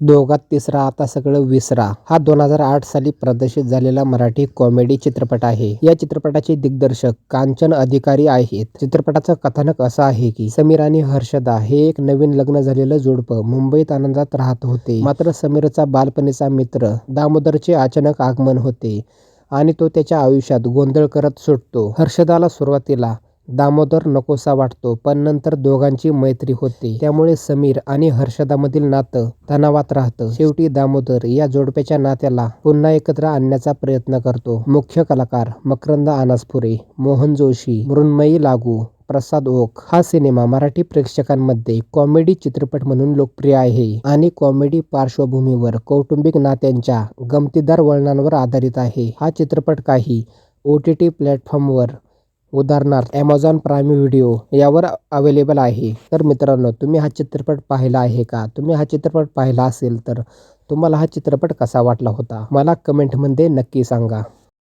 दोघात तिसरा आता सगळं विसरा हा 2008 साली प्रदर्शित झालेला मराठी कॉमेडी चित्रपट आहे. या चित्रपटाचे दिग्दर्शक कांचन अधिकारी आहेत. चित्रपटाचं कथानक असं आहे की समीर आणि हर्षदा हे एक नवीन लग्न झालेलं जोडपं मुंबईत आनंदात राहत होते. मात्र समीरचा बालपणीचा मित्र दामोदरचे अचानक आगमन होते आणि तो त्याच्या आयुष्यात गोंधळ करत सुटतो. हर्षदाला सुरुवातीला दामोदर नकोसा वाटतो, पण नंतर दोघांची मैत्री होते. त्यामुळे समीर आणि हर्षदामधील नातं तणावात राहतं. शेवटी दामोदर या जोडप्याच्या नात्याला पुन्हा एकत्र आणण्याचा प्रयत्न करतो. मुख्य कलाकार मकरंद अनासपुरे, मोहन जोशी, मृण्मयी लागू, प्रसाद ओक. हा सिनेमा मराठी प्रेक्षकांमध्ये कॉमेडी चित्रपट म्हणून लोकप्रिय आहे आणि कॉमेडी पार्श्वभूमीवर कौटुंबिक नात्यांच्या गमतीदार वळणांवर आधारित आहे. हा चित्रपट काही OTT प्लॅटफॉर्मवर उदाहरणार्थ ॲमेझॉन प्राईम व्हिडिओ यावर अवेलेबल आहे. तर मित्रांनो, तुम्ही हा चित्रपट पाहिला आहे का? तुम्ही हा चित्रपट पाहिला असेल तर तुम्हाला हा चित्रपट कसा वाटला होता? मला कमेंटमध्ये नक्की सांगा.